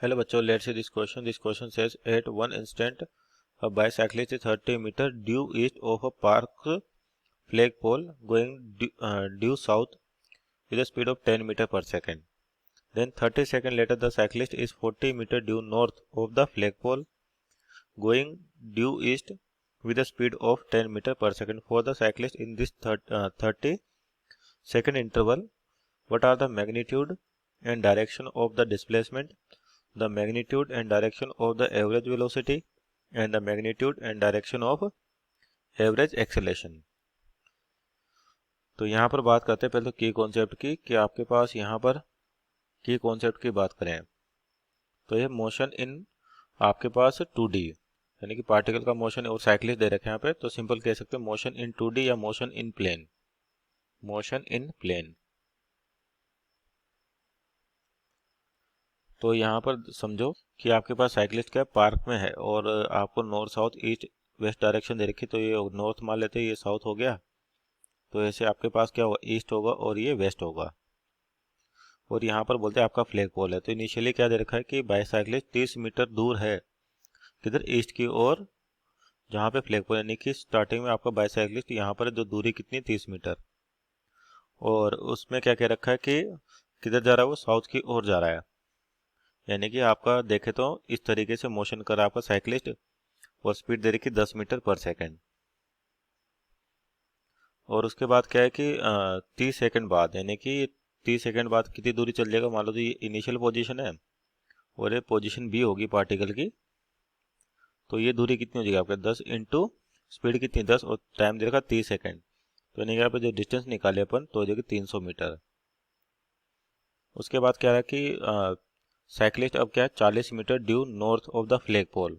Hello बच्चों, let's see this question. This question says at one instant a bicyclist is 30 meter due east of a park flagpole going due south with a speed of 10 meter per second. Then 30 seconds later the cyclist is 40 meter due north of the flagpole going due east with a speed of 10 meter per second. For the cyclist in this 30 second interval, what are the magnitude and direction of the displacement, the magnitude and direction of the average velocity and the magnitude and direction of average acceleration. तो यहाँ पर बात करते हैं पहले तो की concept की कि आपके पास यहाँ पर की कॉन्सेप्ट की बात करें तो ये मोशन इन आपके पास 2D यानी कि पार्टिकल का मोशन और साइक्लिस्ट दे रखे हैं यहाँ पे, तो सिंपल कह सकते हैं मोशन इन 2D या motion in plane. Motion in plane तो यहाँ पर समझो कि आपके पास साइक्लिस्ट क्या पार्क में है और आपको north south east west direction दे रखी, तो ये नॉर्थ मान लेते हैं, ये साउथ हो गया, तो ऐसे आपके पास क्या होगा, ईस्ट होगा और ये वेस्ट होगा। और यहाँ पर बोलते हैं आपका फ्लैग पोल है, तो इनिशियली क्या दे रखा है कि बाइसाइक्लिस्ट 30 मीटर दूर है किधर, ईस्ट की ओर, जहाँ पे फ्लैग पोल, यानी कि स्टार्टिंग में आपका बाइसाइक्लिस्ट यहाँ पर जो दूरी कितनी 30 मीटर, और उसमें क्या कह रखा है कि किधर जा रहा है, वो साउथ की ओर जा रहा है। यानी कि आपका देखे तो इस तरीके से मोशन कर रहा है आपका साइक्लिस्ट और स्पीड दे रखी 10 मीटर पर सेकेंड। और उसके बाद क्या है कि 30 सेकंड बाद, यानी कि 30 सेकंड बाद कितनी दूरी चल जाएगा, मान लो तो ये इनिशियल पोजीशन है और ये पोजीशन बी होगी पार्टिकल की, तो ये दूरी कितनी हो जाएगी आपका 10 इंटू स्पीड कितनी 10 और टाइम दे रखा 30 सेकंड, तो यानी कि यहाँ पे जो डिस्टेंस निकाले अपन तो हो जाएगी 300 मीटर। उसके बाद क्या है कि साइक्लिस्ट अब क्या है 40 metre due north of the flag pole.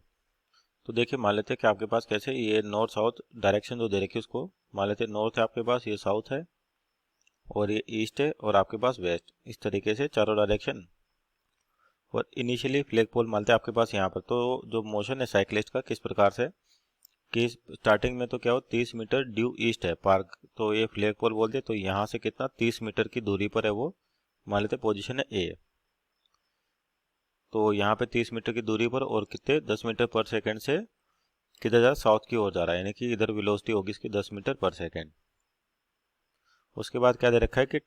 तो देखिए मान लेते हैं कि आपके पास कैसे ये नॉर्थ साउथ डायरेक्शन जो दे रखी है उसको मान लेते हैं, नॉर्थ है आपके पास, ये साउथ है और ये ईस्ट है और आपके पास वेस्ट, इस तरीके से चारों डायरेक्शन। और इनिशियली फ्लैग पोल मानते हैं आपके पास यहाँ पर, तो जो मोशन है साइक्लिस्ट का किस प्रकार से कि स्टार्टिंग में तो क्या हो 30 मीटर ड्यू ईस्ट है पार्क, तो ये फ्लैग पोल बोलते तो यहाँ से कितना 30 मीटर की दूरी पर है वो, मान लेते पोजीशन है ए, तो यहाँ पे 30 मीटर की दूरी पर और कितने 10 मीटर पर सेकेंड से किधर जा रहा है, साउथ की ओर जा रहा है, यानी कि इधर वेलोसिटी होगी इसकी 10 मीटर पर सेकेंड। उसके बाद क्या दे रखा है कि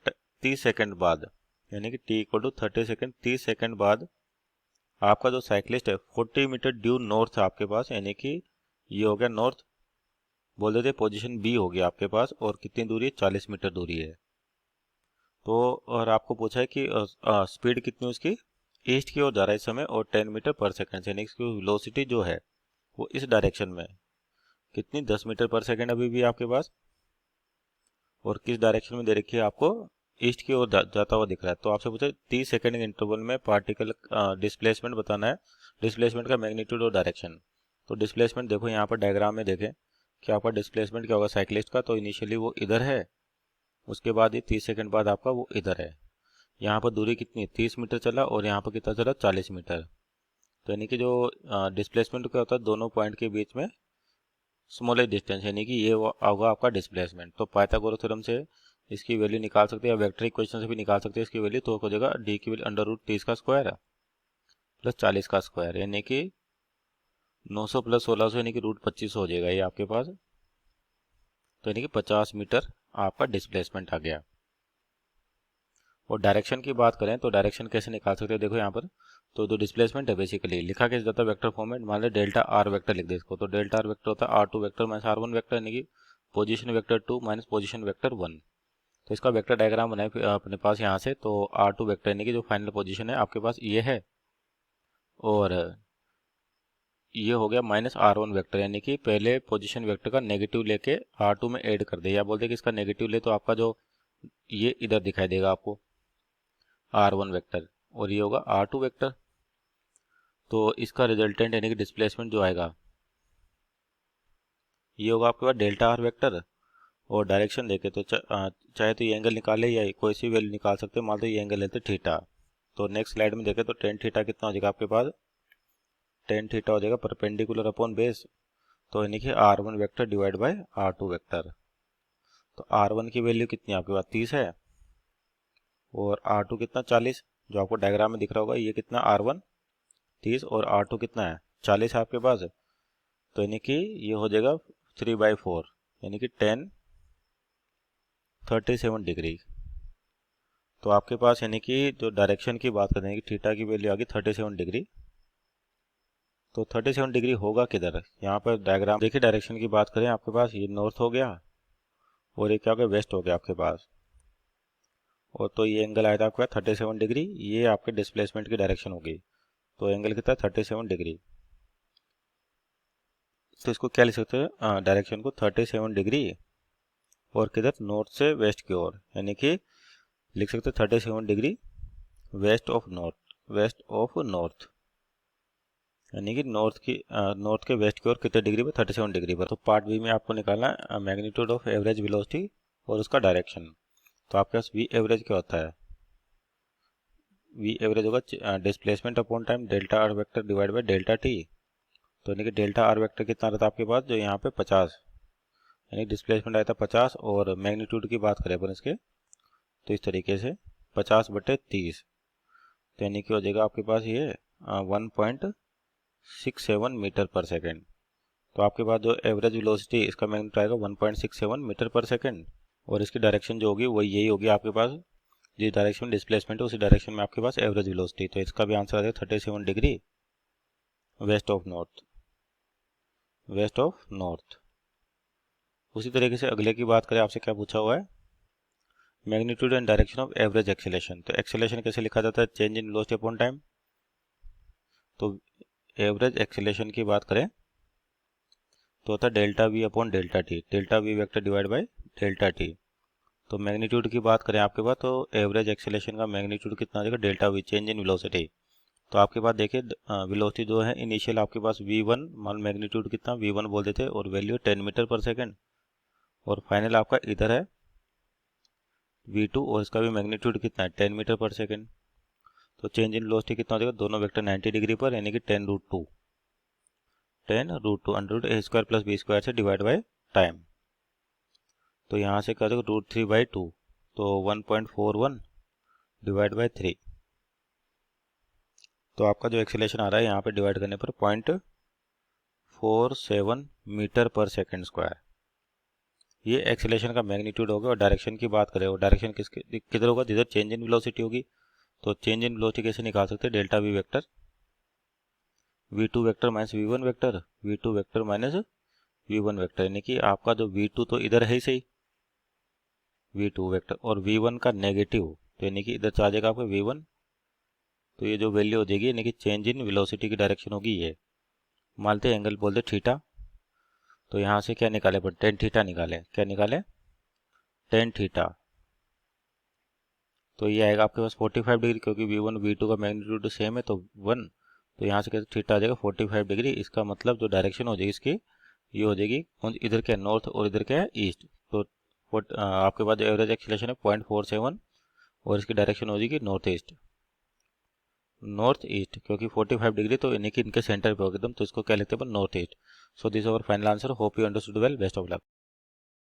30 सेकंड बाद, यानी कि T equal to 30 second, 30 second बाद आपका जो साइक्लिस्ट है 40 मीटर ड्यू नॉर्थ है आपके पास, यानी कि ये हो गया नॉर्थ, बोल देते पोजीशन बी होगी आपके पास, और कितनी दूरी है 40 मीटर दूरी है। तो और आपको पूछा है कि स्पीड कितनी उसकी ईस्ट की ओर जा रहा है इस समय और 10 मीटर पर सेकंड से, यानी कि इसकी वेलोसिटी जो है वो इस डायरेक्शन में कितनी 10 मीटर पर सेकंड अभी भी आपके पास, और किस डायरेक्शन में दे रखी है आपको, ईस्ट की ओर जाता हुआ दिख रहा है। तो आपसे पूछे 30 सेकंड के इंटरवल में पार्टिकल डिस्प्लेसमेंट बताना है, डिस्प्लेसमेंट का मैग्नीट्यूड और डायरेक्शन। तो डिस्प्लेसमेंट देखो यहाँ पर डायग्राम में देखें कि आपका डिस्प्लेसमेंट क्या होगा साइक्लिस्ट का, तो इनिशियली वो इधर है, उसके बाद ये 30 सेकंड बाद आपका वो इधर है। यहाँ पर दूरी कितनी है 30 मीटर चला और यहाँ पर कितना चला 40 मीटर, तो यानी कि जो डिस्प्लेसमेंट क्या होता है दोनों पॉइंट के बीच में स्मॉलेस्ट डिस्टेंस, यानी कि ये होगा आपका डिस्प्लेसमेंट। तो पाइथागोरस थ्योरम से इसकी वैल्यू निकाल सकते हैं या वेक्टर इक्वेशन से भी निकाल सकते हैं इसकी वैल्यू, तो हो जाएगा डी की वैल्यू अंडर रूट 30 का स्क्वायर प्लस 40 का स्क्वायर, यानी कि 900 प्लस 1600 यानी कि रूट 2500 हो जाएगा ये आपके पास, तो यानी कि 50 मीटर आपका डिस्प्लेसमेंट आ गया। और डायरेक्शन की बात करें तो डायरेक्शन कैसे निकाल सकते हैं, देखो यहाँ पर तो जो डिस्प्लेसमेंट है बेसिकली लिखा कैसे जाता है वेक्टर फॉर्मेट, मान लो डेल्टा आर वेक्टर लिख दे इसको, तो डेल्टा आर वेक्टर होता है R2 vector minus R1 vector, यानी कि position vector 2 minus position vector 1। तो इसका वेक्टर डायग्राम बनाए अपने पास यहाँ से, तो R2 वेक्टर यानी कि जो फाइनल पोजीशन है आपके पास ये है, और ये हो गया माइनस R1 वेक्टर, यानी कि पहले पोजीशन वेक्टर का नेगेटिव लेके R2 में ऐड कर दे, या बोलते कि इसका नेगेटिव ले तो आपका जो ये इधर दिखाई देगा आपको R1 वेक्टर, और ये होगा R2 वेक्टर। तो इसका रिजल्टेंट यानी कि डिस्प्लेसमेंट जो आएगा ये होगा आपके पास डेल्टा आर वेक्टर, और डायरेक्शन देखे तो चाहे तो ये एंगल निकाले या कोई सी वैल्यू निकाल सकते हैं, मान लो ये एंगल लेते थीटा, तो नेक्स्ट स्लाइड में देखे तो टेन थीटा कितना हो जाएगा आपके पास, टेन थीटा हो जाएगा परपेंडिकुलर अपॉन बेस, तो यानी कि R1 vector divide by R2 vector. तो R1 की वैल्यू कितनी आपके पास 30 है और R2 कितना 40, जो आपको डायग्राम में दिख रहा होगा, ये कितना R1 30 और R2 कितना है 40 है आपके पास, तो यानी कि ये हो जाएगा 3/4 यानी कि 37 डिग्री। तो आपके पास यानी कि जो डायरेक्शन की बात करें कि थीटा की वैल्यू आ गई 37 डिग्री। तो 37 डिग्री होगा किधर, यहाँ पर डायग्राम देखिए, डायरेक्शन की बात करें आपके पास ये नॉर्थ हो गया और ये क्या हो गया वेस्ट हो गया आपके पास, और तो ये एंगल आया था आपके पास 37 डिग्री, ये आपके डिस्प्लेसमेंट की डायरेक्शन होगी, तो एंगल कितना 37 डिग्री। तो इसको क्या लिख सकते हैं डायरेक्शन को 37 डिग्री और किधर नॉर्थ से वेस्ट की ओर, यानी कि लिख सकते हैं 37 degree west of north, west of north, यानी कि नॉर्थ के वेस्ट की ओर कितने डिग्री पर 37 डिग्री पर। तो पार्ट बी में आपको निकालना है मैग्नीट्यूड ऑफ एवरेज वेलोसिटी और उसका डायरेक्शन। तो आपके पास वी एवरेज क्या होता है, वी एवरेज होगा displacement upon time delta R vector divide by delta T. तो यानी कि डेल्टा आर वेक्टर कितना रहता है आपके पास, जो यहाँ पे 50, यानी डिस्प्लेसमेंट आया था 50, और मैग्नीट्यूड की बात करें अपन इसके तो इस तरीके से 50/30, तो यानी कि हो जाएगा आपके पास ये 1.67 मीटर पर सेकेंड। तो आपके पास जो एवरेज वेलोसिटी इसका मैग्नीट्यूड आएगा 1.67 मीटर पर सेकेंड, और इसकी डायरेक्शन जो होगी वो यही होगी आपके पास, जिस डायरेक्शन में डिस्प्लेसमेंट है उसी डायरेक्शन में आपके पास एवरेज वेलोसिटी। तो इसका भी आंसर आ जाएगा 37 degree west of north, west of north. उसी तरीके से अगले की बात करें, आपसे क्या पूछा हुआ है, magnitude and direction of average acceleration. तो एक्सेलेरेशन कैसे लिखा जाता है, change in velocity upon time. तो एवरेज एक्सेलेरेशन की बात करें तो होता है delta we upon delta T, delta V vector divide by delta T. तो मैग्नीट्यूड की बात करें आपके पास, तो एवरेज एक्सेलेरेशन का मैग्नीट्यूड कितना आ जाएगा, delta we, change in velocity. तो आपके पास देखिए वेलोसिटी जो है इनिशियल आपके पास v1, मान मैग्नीट्यूड कितना v1 बोल देते और वैल्यू 10 मीटर पर सेकेंड, और फाइनल आपका इधर है v2 और इसका भी मैग्नीट्यूड कितना है 10 मीटर पर सेकेंड। तो चेंज इन वेलोसिटी कितना हो जाएगा, दोनों वेक्टर 90 डिग्री पर, यानी कि 10√2, 10√2 √a² प्लस b² से डिवाइड बाय टाइम। तो यहाँ से क्या हो जाएगा √3/2, तो 1.41 डिवाइड बाय 3। तो आपका जो एक्सेलेरेशन आ रहा है यहाँ पे डिवाइड करने पर 0.47 मीटर पर सेकेंड स्क्वायर, ये एक्सेलेरेशन का मैग्नीट्यूड होगा। और डायरेक्शन की बात करें, और डायरेक्शन किधर होगा, जिधर चेंज इन वेलोसिटी होगी। तो चेंज इन वेलोसिटी कैसे निकाल सकते हैं, delta V vector v2 vector minus v1 vector, v2 vector minus v1 vector, यानी कि आपका जो v2 तो इधर है ही सही v2 वेक्टर, और v1 का नेगेटिव, तो यानी कि इधर से आ जाएगा आपका v1। तो ये जो वैल्यू हो जाएगी यानी कि चेंज इन वेलोसिटी की डायरेक्शन होगी ये, मानते एंगल बोलते थीटा। तो यहाँ से क्या निकाले पर 10 थीटा निकाले, क्या निकाले 10 थीटा। तो ये आएगा आपके पास 45 डिग्री, क्योंकि v1 v2 का मैग्नीट्यूड सेम है तो 1, तो यहाँ से कैसे थीटा आ जाएगा 45 डिग्री। इसका मतलब जो डायरेक्शन हो जाएगी इसकी ये हो जाएगी, इधर क्या है नॉर्थ और इधर क्या है ईस्ट। तो आपके पास जो एवरेज एक्सेलेरेशन है 0.47 और इसकी डायरेक्शन हो जाएगी नॉर्थ ईस्ट, नॉर्थ ईस्ट, क्योंकि 45 डिग्री तो यानी कि इनके सेंटर पे होगा एकदम, तो इसको क्या लिखते हैं north east. So this our final answer, hope you understood well, best of luck.